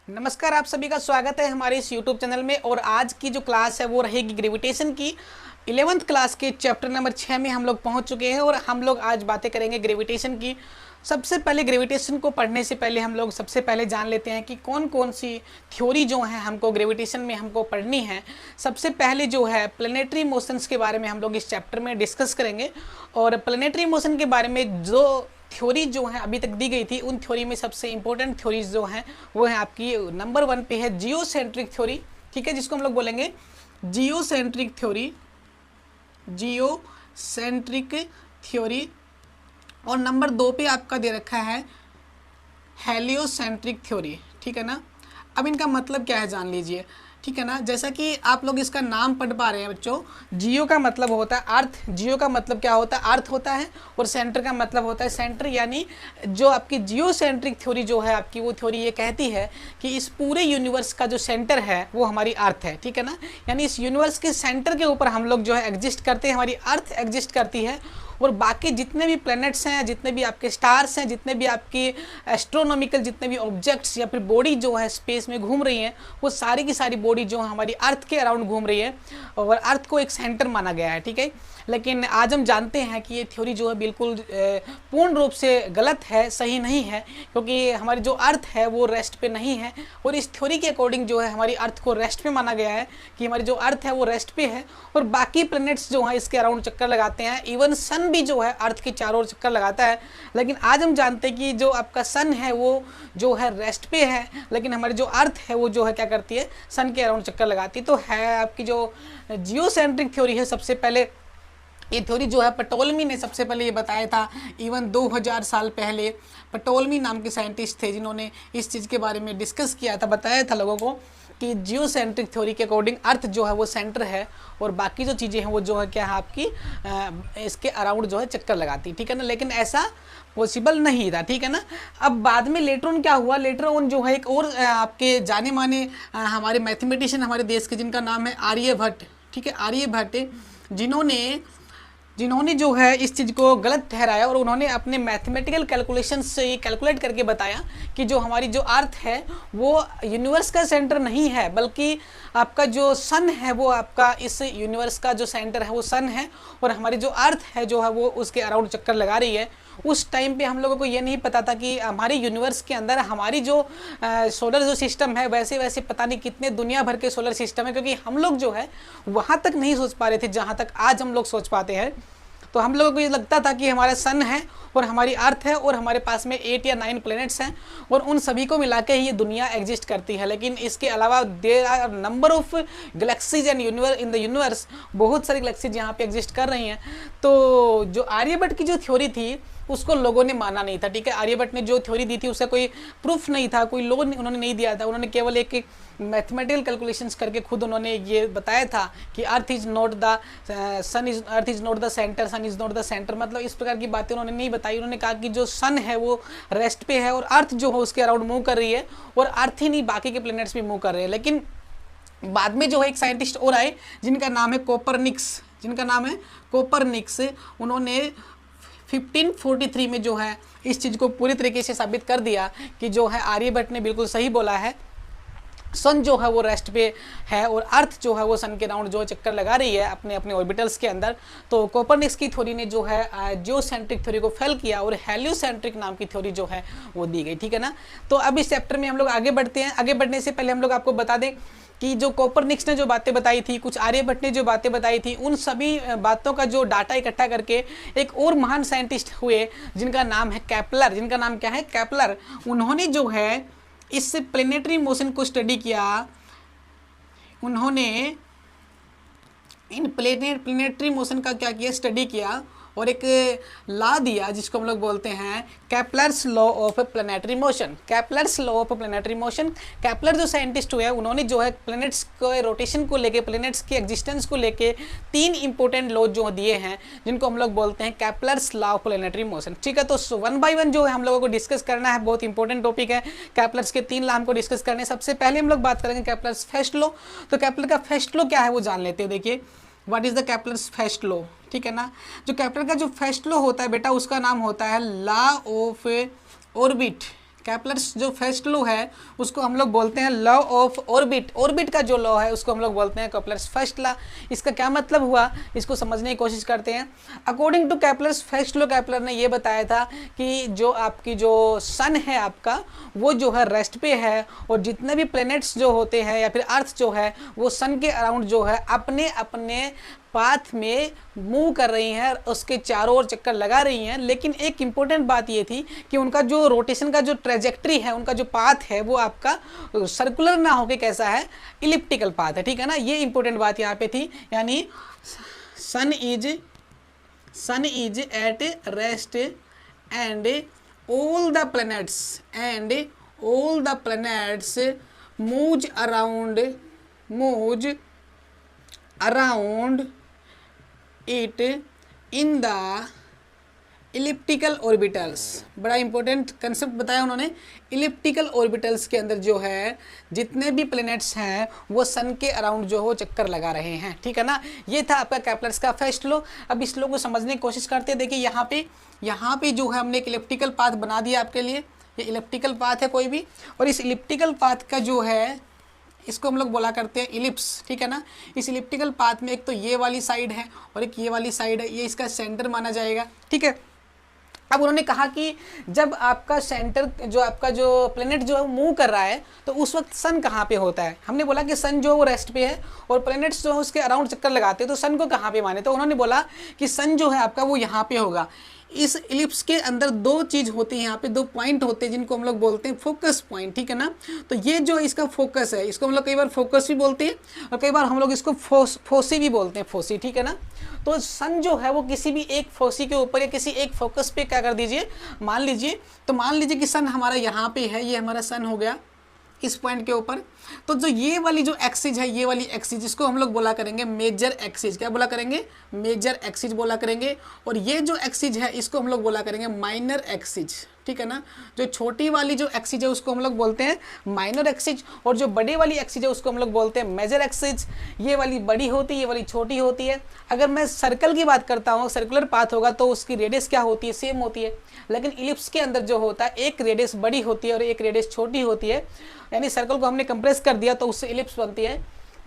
नमस्कार, आप सभी का स्वागत है हमारे इस YouTube चैनल में। और आज की जो क्लास है वो रहेगी ग्रेविटेशन की। 11th क्लास के चैप्टर नंबर 6 में हम लोग पहुंच चुके हैं और हम लोग आज बातें करेंगे ग्रेविटेशन की। सबसे पहले ग्रेविटेशन को पढ़ने से पहले हम लोग सबसे पहले जान लेते हैं कि कौन कौन सी थ्योरी जो है हमको ग्रेविटेशन में हमको पढ़नी है। सबसे पहले जो है प्लैनेटरी मोशंस के बारे में हम लोग इस चैप्टर में डिस्कस करेंगे। और प्लैनेटरी मोशन के बारे में जो थ्योरी जो है अभी तक दी गई थी, उन थ्योरी में सबसे इंपॉर्टेंट थ्योरीज जो हैं वो है आपकी नंबर 1 पे है जियोसेंट्रिक थ्योरी, ठीक है, जिसको हम लोग बोलेंगे जियोसेंट्रिक थ्योरी, जियोसेंट्रिक थ्योरी। और नंबर 2 पे आपका दे रखा है हेलियोसेंट्रिक थ्योरी, ठीक है ना। अब इनका मतलब क्या है जान लीजिए, ठीक है ना। जैसा कि आप लोग इसका नाम पढ़ पा रहे हैं बच्चों, जियो का मतलब होता है अर्थ, जियो का मतलब क्या होता है अर्थ होता है, और सेंटर का मतलब होता है सेंटर। यानी जो आपकी जियोसेंट्रिक थ्योरी जो है आपकी, वो थ्योरी ये कहती है कि इस पूरे यूनिवर्स का जो सेंटर है वो हमारी अर्थ है, ठीक है ना। यानी इस यूनिवर्स के सेंटर के ऊपर हम लोग जो है एग्जिस्ट करते हैं, हमारी अर्थ एग्जिस्ट करती है। और बाकी जितने भी प्लैनेट्स हैं, जितने भी आपके स्टार्स हैं, जितने भी आपकी एस्ट्रोनॉमिकल जितने भी ऑब्जेक्ट्स या फिर बॉडी जो है स्पेस में घूम रही हैं, वो सारी की सारी बॉडी जो है हमारी अर्थ के अराउंड घूम रही है और अर्थ को एक सेंटर माना गया है, ठीक है। लेकिन आज हम जानते हैं कि ये थ्योरी जो है बिल्कुल पूर्ण रूप से गलत है, सही नहीं है, क्योंकि हमारी जो अर्थ है वो रेस्ट पे नहीं है। और इस थ्योरी के अकॉर्डिंग जो है हमारी अर्थ को रेस्ट पे माना गया है कि हमारी जो अर्थ है वो रेस्ट पे है और बाकी प्लैनेट्स जो हैं इसके अराउंड चक्कर लगाते हैं। इवन सन भी जो है अर्थ के चारों ओर चक्कर लगाता है। लेकिन आज हम जानते हैं कि जो आपका सन है वो जो है रेस्ट पे है, लेकिन हमारी जो अर्थ है वो जो है क्या करती है, सन के अराउंड चक्कर लगाती है। तो है आपकी जो जियोसेंट्रिक थ्योरी है, सबसे पहले ये थ्योरी जो है पटोलमी ने सबसे पहले ये बताया था। इवन 2000 साल पहले पटोलमी नाम के साइंटिस्ट थे जिन्होंने इस चीज़ के बारे में डिस्कस किया था, बताया था लोगों को कि जियोसेंट्रिक थ्योरी के अकॉर्डिंग अर्थ जो है वो सेंटर है और बाकी जो चीज़ें हैं वो जो है क्या है आपकी इसके अराउंड जो है चक्कर लगाती, ठीक है ना। लेकिन ऐसा पॉसिबल नहीं था, ठीक है ना। अब बाद में लेटर ऑन क्या हुआ, लेटर ऑन जो है एक और आपके जाने माने हमारे मैथमेटिशियन हमारे देश के, जिनका नाम है आर्यभट्ट, ठीक है, आर्यभट्ट, जिन्होंने जो है इस चीज़ को गलत ठहराया और उन्होंने अपने मैथमेटिकल कैलकुलेशन से ये कैलकुलेट करके बताया कि जो हमारी जो अर्थ है वो यूनिवर्स का सेंटर नहीं है, बल्कि आपका जो सन है वो आपका इस यूनिवर्स का जो सेंटर है वो सन है और हमारी जो अर्थ है जो है वो उसके अराउंड चक्कर लगा रही है। उस टाइम पे हम लोगों को ये नहीं पता था कि हमारे यूनिवर्स के अंदर हमारी जो सोलर जो सिस्टम है वैसे वैसे पता नहीं कितने दुनिया भर के सोलर सिस्टम है, क्योंकि हम लोग जो है वहाँ तक नहीं सोच पा रहे थे जहाँ तक आज हम लोग सोच पाते हैं। तो हम लोगों को ये लगता था कि हमारा सन है और हमारी अर्थ है और हमारे पास में 8 या 9 प्लैनेट्स हैं और उन सभी को मिला के ही ये दुनिया एग्जिस्ट करती है। लेकिन इसके अलावा there are number of galaxies and universe in the universe, बहुत सारी गैलेक्सीज यहाँ पे एग्जिस्ट कर रही हैं। तो जो आर्यभट्ट की जो थ्योरी थी उसको लोगों ने माना नहीं था, ठीक है। आर्यभट्ट ने जो थ्योरी दी थी उसका कोई प्रूफ नहीं था, कोई लॉ उन्होंने नहीं दिया था। उन्होंने केवल एक मैथमेटिकल कैलकुलेशंस करके खुद उन्होंने ये बताया था कि earth is not the sun is earth is not the centre, sun is not the centre, मतलब इस प्रकार की बातें उन्होंने नहीं बताई। उन्होंने कहा कि जो सन है वो रेस्ट पे है और अर्थ जो है उसके अराउंड मूव कर रही है और अर्थ ही नहीं बाकी के प्लैनेट्स भी मूव कर रहे हैं। लेकिन बाद में जो है एक साइंटिस्ट और आए जिनका नाम है कोपरनिक्स, उन्होंने 1543 में जो है इस चीज़ को पूरी तरीके से साबित कर दिया कि जो है आर्यभट्ट ने बिल्कुल सही बोला है, सन जो है वो रेस्ट पे है और अर्थ जो है वो सन के राउंड जो चक्कर लगा रही है अपने अपने ऑर्बिटल्स के अंदर। तो कोपरनिक्स की थ्योरी ने जो है जियोसेंट्रिक थ्योरी को फेल किया और हेलियोसेंट्रिक नाम की थ्योरी जो है वो दी गई, ठीक है ना। तो अब इस चैप्टर में हम लोग आगे बढ़ते हैं। आगे बढ़ने से पहले हम लोग आपको बता दें कि जो कोपरनिक्स ने जो बातें बताई थी, कुछ आर्यभट्ट ने जो बातें बताई थी, उन सभी बातों का जो डाटा इकट्ठा करके एक और महान साइंटिस्ट हुए जिनका नाम है केपलर। जिनका नाम क्या है, केपलर। उन्होंने जो है इस प्लैनेटरी मोशन को स्टडी किया। उन्होंने इन प्लैनेटरी मोशन का क्या किया, स्टडी किया और एक लॉ दिया जिसको हम लोग बोलते हैं Kepler's law of planetary motion. Kepler's law of planetary motion, Kepler जो साइंटिस्ट हुए उन्होंने जो है प्लैनेट्स के रोटेशन को लेके, प्लैनेट्स के एग्जिस्टेंस को लेके 3 इंपॉर्टेंट लॉ जो दिए हैं जिनको हम लोग बोलते हैं Kepler's law of planetary motion, ठीक है। तो 1 बाय 1 जो है हम लोगों को डिस्कस करना है, बहुत इंपॉर्टेंट टॉपिक है। केपलर्स के 3 लॉ हमको डिस्कस करने। सबसे पहले हम लोग बात करेंगे केपलर्स फर्स्ट लॉ। तो केपलर का फर्स्ट लॉ क्या है वो जान लेते हैं। देखिए what is the Kepler's first law, ठीक है ना। जो केपलर का जो फर्स्ट लॉ होता है बेटा उसका नाम होता है लॉ ऑफ ऑर्बिट। कैपलर्स जो फर्स्ट लॉ है उसको हम लोग बोलते हैं लॉ ऑफ ऑर्बिट। ऑर्बिट का जो लॉ है उसको हम लोग बोलते हैं कैपलर्स फर्स्ट लॉ। इसका क्या मतलब हुआ, इसको समझने की कोशिश करते हैं। According to Kepler's first law, Kepler ने ये बताया था कि जो आपकी जो सन है आपका, वो जो है रेस्ट पे है, और जितने भी प्लैनेट्स जो होते हैं या फिर अर्थ जो है वो सन के अराउंड जो है अपने अपने पाथ में मूव कर रही हैं, उसके चारों ओर चक्कर लगा रही हैं। लेकिन एक इम्पोर्टेंट बात ये थी कि उनका जो रोटेशन का जो ट्रेजेक्ट्री है, उनका जो पाथ है वो आपका सर्कुलर ना होके कैसा है, इलिप्टिकल पाथ है, ठीक है ना। ये इंपॉर्टेंट बात यहाँ पे थी, यानी sun is at rest and all the planets moves around it in the elliptical orbitals. बड़ा इंपॉर्टेंट कंसेप्ट बताया उन्होंने। इलिप्टिकल ऑर्बिटल्स के अंदर जो है जितने भी प्लैनेट्स हैं वो सन के अराउंड जो हो चक्कर लगा रहे हैं, ठीक है ना। ये था आपका कैपलर्स का फर्स्ट लॉ। अब इस लॉ को समझने की कोशिश करते हैं। देखिए यहाँ पे जो है हमने एक इलिप्टिकल पाथ बना दिया आपके लिए। ये इलिप्टिकल पाथ है कोई भी, और इस इलिप्टिकल पाथ का जो है इसको हम लोग बोला करते हैं इलिप्स, ठीक है ना। इस इलिप्टिकल पाथ में एक तो ये वाली साइड है और एक ये वाली साइड है, ये इसका सेंटर माना जाएगा, ठीक है। अब उन्होंने कहा कि जब आपका सेंटर जो आपका जो प्लेनेट जो है मूव कर रहा है तो उस वक्त सन कहाँ पे होता है। हमने बोला कि सन जो है वो रेस्ट पे है और प्लैनेट्स जो है उसके अराउंड चक्कर लगाते हैं, तो सन को कहाँ पे माने। तो उन्होंने बोला कि सन जो है आपका वो यहाँ पे होगा। इस इलिप्स के अंदर दो चीज़ होती है, यहाँ पे दो पॉइंट होते हैं जिनको हम लोग बोलते हैं फोकस पॉइंट, ठीक है ना। तो ये जो इसका फोकस है इसको हम लोग कई बार फोकस भी बोलते हैं और कई बार हम लोग इसको फोसी भी बोलते हैं, फोसी, ठीक है ना। तो सन जो है वो किसी भी एक फोसी के ऊपर या किसी एक फोकस पे क्या कर दीजिए, मान लीजिए कि सन हमारा यहाँ पे है, ये हमारा सन हो गया इस पॉइंट के ऊपर। तो जो ये वाली जो एक्सिस है, ये वाली एक्सिस, इसको हम लोग बोला करेंगे मेजर एक्सिस। क्या बोला करेंगे, मेजर एक्सिस बोला करेंगे। और ये जो एक्सिस है इसको हम लोग बोला करेंगे माइनर एक्सिस, ठीक है ना। जो छोटी वाली जो एक्सिस है उसको हम लोग बोलते हैं माइनर एक्सिस, और जो बड़ी वाली एक्सिस है उसको हम लोग बोलते हैं मेजर एक्सिस। ये वाली बड़ी होती है, ये वाली छोटी होती है। अगर मैं सर्कल की बात करता हूँ, सर्कुलर पाथ होगा तो उसकी रेडियस क्या होती है, सेम होती है। लेकिन इलिप्स के अंदर जो होता है एक रेडियस बड़ी होती है और एक रेडियस छोटी होती है, यानी सर्कल को हमने कंप्रेस कर दिया तो उससे इलिप्स बनती है।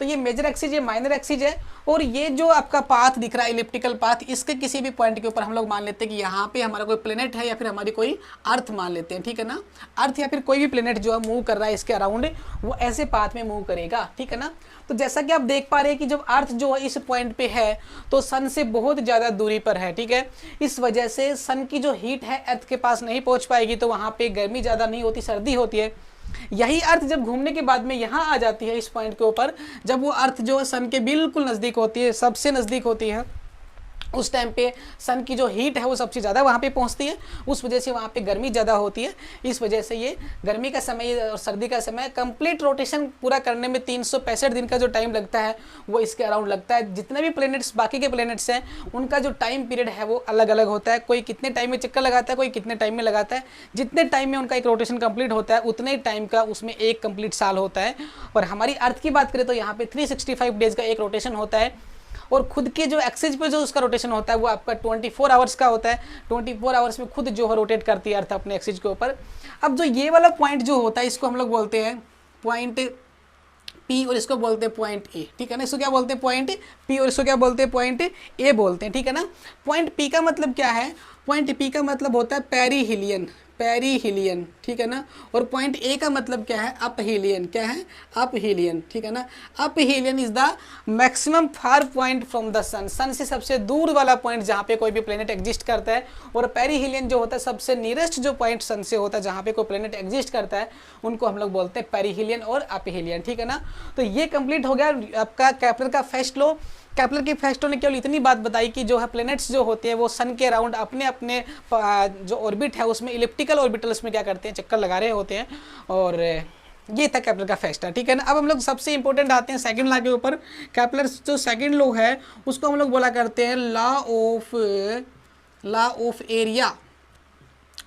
तो ये मेजर एक्सिस, ये माइनर एक्सिस है। और ये जो आपका पाथ दिख रहा है इलिप्टिकल पाथ, इसके किसी भी पॉइंट के ऊपर हम लोग मान लेते हैं कि यहाँ पे हमारा कोई प्लेनेट है या फिर हमारी कोई अर्थ मान लेते हैं, ठीक है ना। अर्थ या फिर कोई भी प्लेनेट जो है मूव कर रहा है इसके अराउंड, वो ऐसे पाथ में मूव करेगा, ठीक है ना। तो जैसा कि आप देख पा रहे हैं कि जब अर्थ जो है इस पॉइंट पे है तो सन से बहुत ज़्यादा दूरी पर है, ठीक है। इस वजह से सन की जो हीट है अर्थ के पास नहीं पहुँच पाएगी, तो वहाँ पे गर्मी ज़्यादा नहीं होती, सर्दी होती है। यही अर्थ जब घूमने के बाद में यहाँ आ जाती है इस पॉइंट के ऊपर, जब वो अर्थ जो है सन के बिल्कुल नज़दीक होती है, सबसे नज़दीक होती है, उस टाइम पे सन की जो हीट है वो सबसे ज़्यादा वहाँ पे पहुँचती है। उस वजह से वहाँ पे गर्मी ज़्यादा होती है। इस वजह से ये गर्मी का समय और सर्दी का समय कंप्लीट रोटेशन पूरा करने में 365 दिन का जो टाइम लगता है वो इसके अराउंड लगता है। जितने भी प्लैनेट्स बाकी के प्लैनेट्स हैं उनका जो टाइम पीरियड है वो अलग अलग होता है। कोई कितने टाइम में चक्कर लगाता है, कोई कितने टाइम में लगाता है। जितने टाइम में उनका एक रोटेशन कंप्लीट होता है उतने ही टाइम का उसमें एक कंप्लीट साल होता है। और हमारी अर्थ की बात करें तो यहाँ पे 365 डेज का एक रोटेशन होता है, और खुद के जो एक्सिस पे जो उसका रोटेशन होता है वो आपका 24 आवर्स का होता है। 24 आवर्स में खुद जो है रोटेट करती है अर्थ अपने एक्सिस के ऊपर। अब जो ये वाला पॉइंट जो होता है इसको हम लोग बोलते हैं पॉइंट पी और इसको बोलते हैं पॉइंट ए, ठीक है ना। इसको क्या बोलते हैं, पॉइंट पी, और इसको क्या बोलते हैं, पॉइंट ए बोलते हैं, ठीक है ना। पॉइंट पी का मतलब क्या है, पॉइंट पी का मतलब होता है पेरीहिलियन, ठीक है ना। और पॉइंट ए का मतलब क्या है, अपहीलियन, क्या है, अपहीलियन, ठीक है ना। Aphelion is the maximum far point from the sun, sun से सबसे दूर वाला पॉइंट जहाँ पे कोई भी प्लेनेट एग्जिस्ट करता है। और पेरीहिलियन जो होता है सबसे नियरेस्ट जो पॉइंट सन से होता है जहाँ पे कोई प्लेनेट एग्जिस्ट करता है, उनको हम लोग बोलते हैं पेरीहिलियन और अपहीलियन, ठीक है ना। तो ये कंप्लीट हो गया आपका केपलर का फर्स्ट लॉ। केपलर की फर्स्ट लॉ ने केवल इतनी बात बताई कि जो है प्लैनेट्स जो होते हैं वो सन के अराउंड अपने अपने जो ऑर्बिट है उसमें इलिप्टिकल ऑर्बिटल्स में क्या करते हैं, चक्कर लगा रहे होते हैं। और ये था केपलर का फर्स्ट लॉ, ठीक है ना। अब हम लोग सबसे इंपॉर्टेंट आते हैं सेकंड लॉ के ऊपर। केपलर जो सेकंड लॉ है उसको हम लोग बोला करते हैं law of area.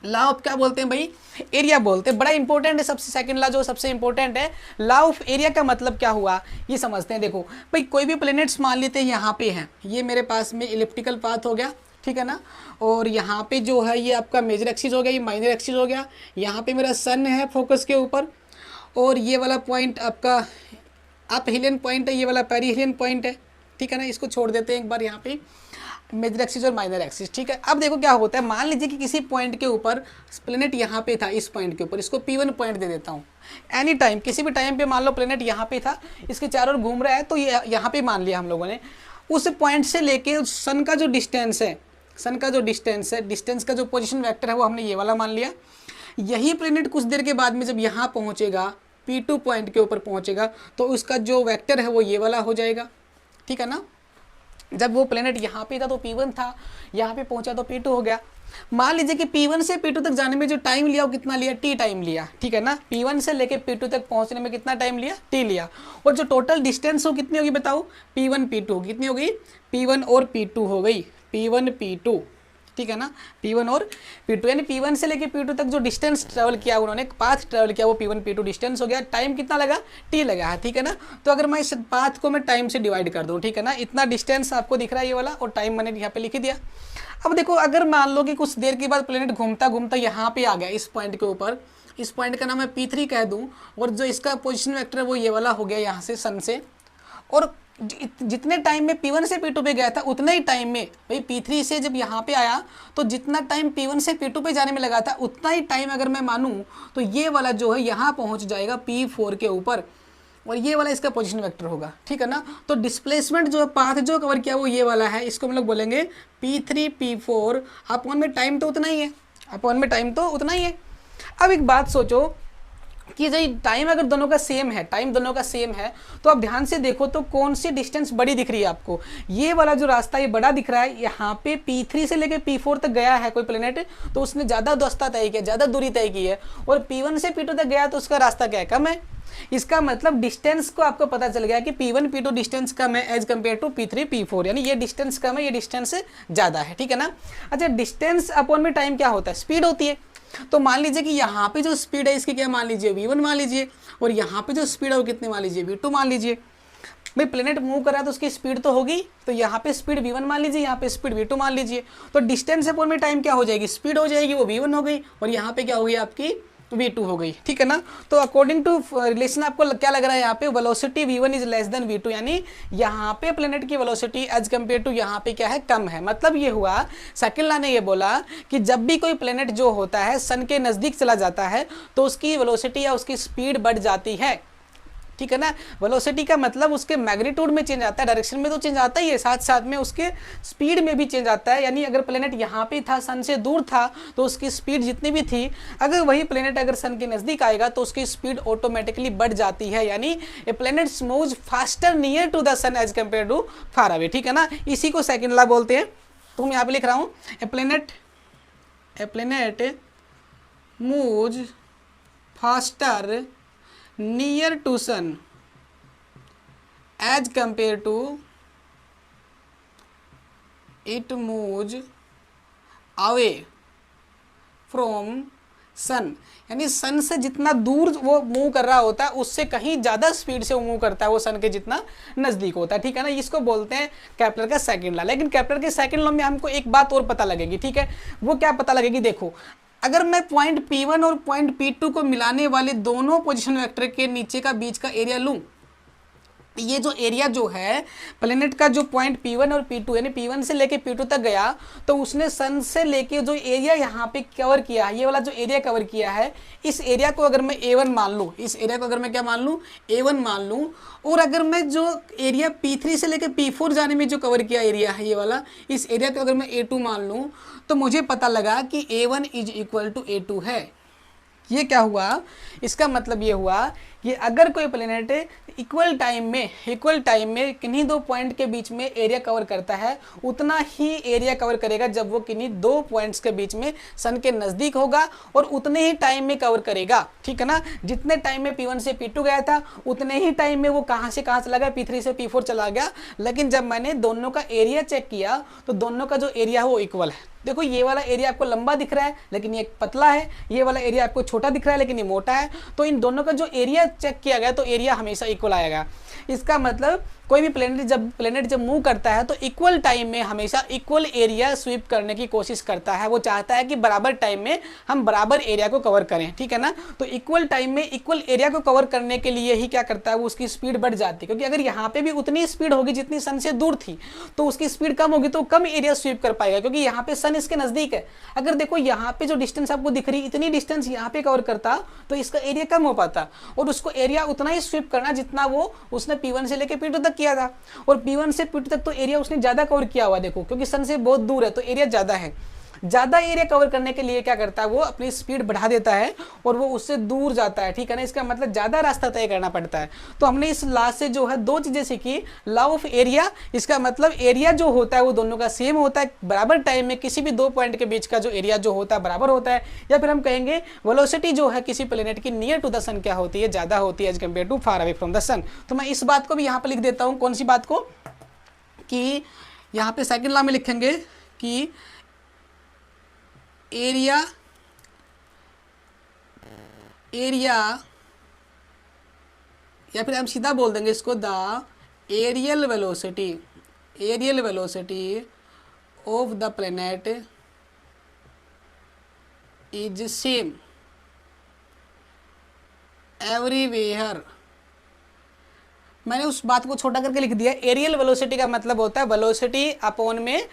Law of क्या बोलते हैं भाई, एरिया बोलते हैं। बड़ा इंपॉर्टेंट है सबसे सेकंड लॉ जो सबसे इंपॉर्टेंट है। लॉ ऑफ एरिया का मतलब क्या हुआ ये समझते हैं। देखो भाई कोई भी प्लैनेट्स मान लेते हैं यहाँ पे हैं, ये मेरे पास में इलिप्टिकल पाथ हो गया, ठीक है ना। और यहाँ पे जो है ये आपका मेजर एक्सिस हो गया, ये माइनर एक्सिस हो गया। यहाँ पे मेरा सन है फोकस के ऊपर, और ये वाला पॉइंट आपका अप हिलियन पॉइंट है, ये वाला पेरिहिलियन पॉइंट है, ठीक है ना। इसको छोड़ देते हैं एक बार यहाँ पे, मेजर एक्सिस और माइनर एक्सिस, ठीक है। अब देखो क्या होता है, मान लीजिए कि किसी पॉइंट के ऊपर प्लेनेट यहाँ पे था, इस पॉइंट के ऊपर, इसको P1 पॉइंट दे देता हूँ। एनी टाइम, किसी भी टाइम पे मान लो प्लेनेट यहाँ पे था, इसके चारों ओर घूम रहा है, तो ये यहाँ पे मान लिया हम लोगों ने। उस पॉइंट से लेके सन का जो डिस्टेंस है, सन का जो डिस्टेंस है, डिस्टेंस का जो पोजीशन वेक्टर है वो हमने ये वाला मान लिया। यही प्लेनेट कुछ देर के बाद में जब यहाँ पहुँचेगा, P2 पॉइंट के ऊपर पहुँचेगा, तो उसका जो वेक्टर है वो ये वाला हो जाएगा, ठीक है ना। जब वो प्लेनेट यहाँ पे था तो P1 था, यहाँ पे पहुँचा तो P2 हो गया। मान लीजिए कि P1 से P2 तक जाने में जो टाइम लिया वो कितना लिया, T टाइम लिया, ठीक है ना। P1 से लेके P2 तक पहुँचने में कितना टाइम लिया, T लिया। और जो टोटल डिस्टेंस हो कितनी होगी बताओ, P1 P2 कितनी हो गई, P1 और P2 हो गई, P1 P2, ठीक है ना। P1 और P2, यानी P1 से लेके P2 तक जो डिस्टेंस ट्रेवल किया उन्होंने, पाथ ट्रेवल किया, वो P1 P2 डिस्टेंस हो गया। टाइम कितना लगा, T लगा है, ठीक है ना। तो अगर मैं इस पाथ को मैं टाइम से डिवाइड कर दूं, ठीक है ना, इतना डिस्टेंस आपको दिख रहा है ये वाला, और टाइम मैंने यहाँ पे लिख दिया। अब देखो, अगर मान लो कि कुछ देर के बाद प्लेनेट घूमता घूमता यहाँ पे आ गया, इस पॉइंट के ऊपर, इस पॉइंट का नाम मैं P3 कह दूँ, और जो इसका पोजिशन वैक्टर है वो ये वाला हो गया यहाँ से, सन से। और जितने टाइम में P1 से P2 पे गया था उतने ही टाइम में भाई P3 से जब यहाँ पे आया, तो जितना टाइम P1 से P2 पे जाने में लगा था उतना ही टाइम अगर मैं मानूँ तो ये वाला जो है यहाँ पहुँच जाएगा P4 के ऊपर, और ये वाला इसका पोजीशन वेक्टर होगा, ठीक है ना। तो डिस्प्लेसमेंट जो पाथ जो कवर किया वो ये वाला है, इसको हम लोग बोलेंगे P3 P4। अपॉन में टाइम तो उतना ही है, अपॉन में टाइम तो उतना ही है। अब एक बात सोचो कि जो टाइम अगर दोनों का सेम है, टाइम दोनों का सेम है, तो आप ध्यान से देखो तो कौन सी डिस्टेंस बड़ी दिख रही है आपको, ये वाला जो रास्ता ये बड़ा दिख रहा है। यहाँ पे P3 से लेके P4 तक गया है कोई प्लेनेट, तो उसने ज़्यादा रास्ता तय किया, ज़्यादा दूरी तय की है। और P1 से P2 तक गया तो उसका रास्ता क्या है, कम है। इसका मतलब डिस्टेंस को आपको पता चल गया कि P1 P2 डिस्टेंस कम है as compare to P3 P4, यानी ये डिस्टेंस कम है, ये डिस्टेंस ज़्यादा है, ठीक है ना। अच्छा, डिस्टेंस अपॉन में टाइम क्या होता है, स्पीड होती है। तो मान लीजिए कि यहाँ पे जो स्पीड है इसकी क्या मान लीजिए, V1 मान लीजिए, और यहाँ पे जो स्पीड है वो कितनी मान लीजिए, V2 मान लीजिए। भाई प्लेनेट मूव कर रहा है तो उसकी स्पीड तो होगी, तो यहाँ पे स्पीड V1 मान लीजिए, यहाँ पे स्पीड V2 मान लीजिए। तो डिस्टेंस अपॉन में टाइम क्या हो जाएगी, स्पीड हो जाएगी, वो V1 हो गई, और यहाँ पे क्या हो गई आपकी V2 हो गई, ठीक है ना। तो अकॉर्डिंग टू रिलेशन आपको क्या लग रहा है यहाँ पे, velocity V1 is less than V2, यानी यहाँ पे प्लेनेट की वेलोसिटी एज कम्पेयर टू यहाँ पे क्या है, कम है। मतलब ये हुआ, सेकंड लॉ ने ये बोला कि जब भी कोई प्लेनेट जो होता है सन के नज़दीक चला जाता है तो उसकी वेलोसिटी या उसकी स्पीड बढ़ जाती है, ठीक है ना। वेलोसिटी का मतलब उसके मैग्नीट्यूड में चेंज आता है, डायरेक्शन में तो चेंज आता ही है, साथ साथ में उसके स्पीड में भी चेंज आता है। यानी अगर प्लेनेट यहाँ पे था, सन से दूर था, तो उसकी स्पीड जितनी भी थी, अगर वही प्लेनेट अगर सन के नज़दीक आएगा तो उसकी स्पीड ऑटोमेटिकली बढ़ जाती है। यानी a planet moves faster near to the sun as compare to far away, ठीक है ना। इसी को सेकेंड लॉ बोलते हैं। तो मैं यहाँ पे लिख रहा हूँ, ए planet moves faster near to sun as compared to it moves away from sun। यानी सन से जितना दूर वो मूव कर रहा होता है उससे कहीं ज़्यादा स्पीड से वो मूव करता है वो सन के जितना नज़दीक होता है, ठीक है ना। इसको बोलते हैं केपलर का सेकंड लॉ। लेकिन केपलर के सेकंड लॉ में हमको एक बात और पता लगेगी, ठीक है। वो क्या पता लगेगी, देखो, अगर मैं पॉइंट P1 और पॉइंट P2 को मिलाने वाले दोनों पोजीशन वेक्टर के नीचे का बीच का एरिया लूँ, ये जो एरिया जो है प्लेनेट का, जो पॉइंट P1 और P2 यानी P1 से लेके P2 तक गया, तो उसने सन से लेके जो एरिया यहाँ पे कवर किया है, ये वाला जो एरिया कवर किया है, इस एरिया को अगर मैं A1 मान लूँ, इस एरिया को अगर मैं क्या मान लूँ, A1 मान लूँ, और अगर मैं जो एरिया P3 से लेके P4 जाने में जो कवर किया एरिया है ये वाला, इस एरिया को अगर मैं A2 मान लूँ, तो मुझे पता लगा कि A1 is equal to A2 है। ये क्या हुआ, इसका मतलब ये हुआ कि अगर कोई प्लेनेट इक्वल टाइम में किन्हीं दो पॉइंट के बीच में एरिया कवर करता है, उतना ही एरिया कवर करेगा जब वो किन्हीं दो पॉइंट्स के बीच में सन के नज़दीक होगा, और उतने ही टाइम में कवर करेगा, ठीक है ना। जितने टाइम में P1 से P2 गया था उतने ही टाइम में वो कहाँ से कहाँ चला गया, P3 से P4 चला गया। लेकिन जब मैंने दोनों का एरिया चेक किया तो दोनों का जो एरिया है वो इक्वल है। देखो, ये वाला एरिया आपको लंबा दिख रहा है लेकिन ये पतला है, ये वाला एरिया आपको छोटा दिख रहा है लेकिन ये मोटा है। तो इन दोनों का जो एरिया चेक किया गया तो एरिया हमेशा इक्वल आएगा। इसका मतलब कोई भी प्लेनेट जब मूव करता है तो इक्वल टाइम में हमेशा इक्वल एरिया स्वीप करने की कोशिश करता है। वो चाहता है कि बराबर टाइम में हम बराबर एरिया को कवर करें, ठीक है ना। तो इक्वल टाइम में इक्वल एरिया को कवर करने के लिए ही क्या करता है, वो उसकी स्पीड बढ़ जाती है, क्योंकि अगर यहाँ पे भी उतनी स्पीड होगी जितनी सन से दूर थी तो उसकी स्पीड कम होगी, तो कम एरिया स्वीप कर पाएगा, क्योंकि यहाँ पे सन इसके नजदीक है। अगर देखो यहाँ पे जो डिस्टेंस आपको दिख रही, इतनी डिस्टेंस यहाँ पे कवर करता तो इसका एरिया कम हो पाता, और उसको एरिया उतना ही स्वीप करना जितना वो उसने P1 से लेके P2 तक किया था। और P1 से P2 तक तो एरिया उसने ज्यादा कवर किया हुआ, देखो क्योंकि सन से बहुत दूर है तो एरिया ज्यादा है। ज्यादा एरिया कवर करने के लिए क्या करता है, वो अपनी स्पीड बढ़ा देता है और वो उससे दूर जाता है, ठीक है ना। इसका मतलब ज्यादा रास्ता तय करना पड़ता है। तो हमने इस लॉ से जो है दो चीजें सीखी, लॉ ऑफ एरिया, इसका मतलब एरिया जो होता है वो दोनों का सेम होता है, बराबर टाइम में किसी भी दो पॉइंट के बीच का जो एरिया जो होता है बराबर होता है। या फिर हम कहेंगे वेलोसिटी जो है किसी प्लेनेट की नियर टू द सन क्या होती है, ज्यादा होती है as compare to far away from the sun. तो मैं इस बात को भी यहाँ पर लिख देता हूँ, कौन सी बात को, कि यहाँ पे सेकंड लॉ में लिखेंगे कि एरिया या फिर हम सीधा बोल देंगे इसको, the areal velocity of the planet is same everywhere. मैंने उस बात को छोटा करके लिख दिया। एरियल वेलोसिटी का मतलब होता है वेलोसिटी अपॉन में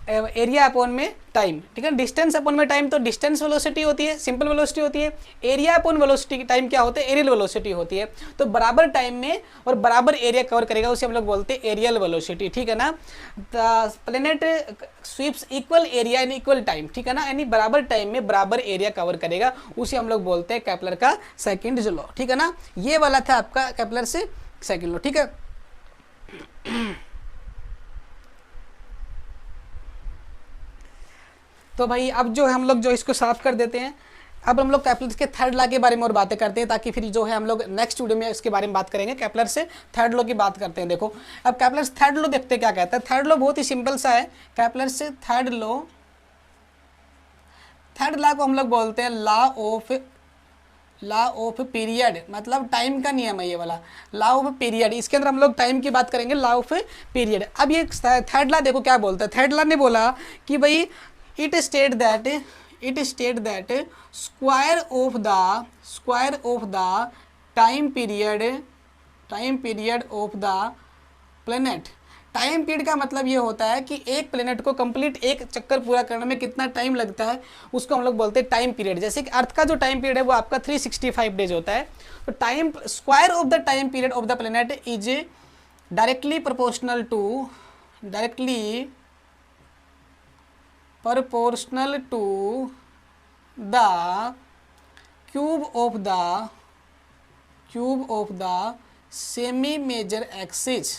एरिया अपॉन में टाइम, ठीक है। डिस्टेंस अपॉन में टाइम तो डिस्टेंस वेलोसिटी होती है, सिंपल वेलोसिटी होती है। एरिया अपॉन वेलोसिटी टाइम क्या होता है, एरियल वेलोसिटी होती है। तो बराबर टाइम में और बराबर एरिया कवर करेगा उसे हम लोग बोलते हैं एरियल वेलोसिटी, ठीक है ना। The planet sweeps equal area in equal time, ठीक है ना, यानी बराबर टाइम में बराबर एरिया कवर करेगा, उसे हम लोग बोलते हैं केपलर का सेकंड लॉ, ठीक है ना। ये वाला था आपका केपलर से सेकंड लॉ, ठीक है। तो भाई अब जो है हम लोग जो इसको साफ कर देते हैं। अब हम लोग केपलर के थर्ड लॉ के बारे में और बातें करते हैं, ताकि फिर जो है हम लोग नेक्स्ट वीडियो में इसके बारे में बात करेंगे। केपलर से थर्ड लॉ की बात करते हैं। देखो अब केपलर से थर्ड लॉ देखते हैं क्या कहता है। थर्ड लॉ बहुत ही सिंपल सा है। केपलर से थर्ड लॉ को हम लोग बोलते हैं लॉ ऑफ पीरियड, मतलब टाइम का नियम है ये वाला, लॉ ऑफ पीरियड। इसके अंदर हम लोग टाइम की बात करेंगे, लॉ ऑफ पीरियड। अब ये थर्ड लॉ देखो क्या बोलता है। थर्ड लॉ ने बोला कि भाई it state that square of the time period of the planet। Time period का मतलब ये होता है कि एक प्लेनेट को कंप्लीट एक चक्कर पूरा करने में कितना टाइम लगता है, उसको हम लोग बोलते हैं टाइम पीरियड। जैसे कि अर्थ का जो टाइम पीरियड है वो आपका 365 डेज होता है। तो time square of the time period of the planet is directly proportional to the cube of the semi major axis,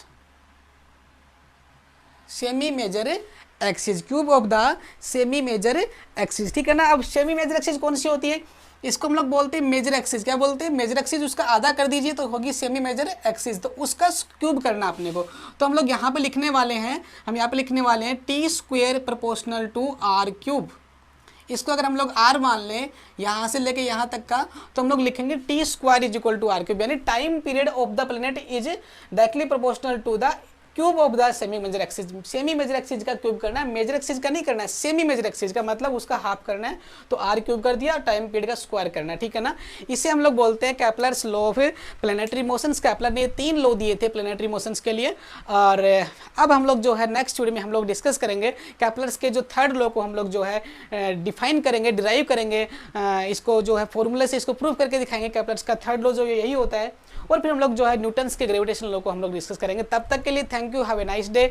cube of the semi major axis, ठीक है ना। अब सेमी मेजर एक्सिस कौन सी होती है, इसको हम लोग बोलते हैं मेजर एक्सिस। क्या बोलते हैं, मेजर एक्सिस। उसका आधा कर दीजिए तो होगी सेमी मेजर एक्सिस, तो उसका क्यूब करना अपने को। तो हम लोग यहाँ पे लिखने वाले हैं, T square proportional to R cube. इसको अगर हम लोग आर मान लें यहाँ से लेके यहाँ तक का, तो हम लोग लिखेंगे T square is equal to R cube, यानी time period of the planet is directly proportional to the cube of the semi major axis. Semi major axis का क्यूब करना है, मेजर एक्सिस का नहीं करना है। सेमी मेजर एक्सिस का मतलब उसका हाफ करना है, तो आर क्यूब कर दिया, टाइम पीरियड का स्क्वायर करना है, ठीक है ना। इसे हम लोग बोलते हैं Kepler's law of planetary motions. Kepler ने 3 लॉ दिए थे प्लेनेटरी मोशंस के लिए। और अब हम लोग जो है नेक्स्ट वीडियो में हम लोग डिस्कस करेंगे केपलर्स के जो थर्ड लॉ को हम लोग जो है डिफाइन करेंगे, डिराइव करेंगे, इसको जो है फॉर्मूले से इसको प्रूव करके दिखाएंगे। केपलर्स का थर्ड लॉ जो यही होता है। और फिर हम लोग जो है न्यूटन्स के ग्रेविटेशन लॉ को हम लोग डिस्कस करेंगे। तब तक के लिए thank you, have a nice day.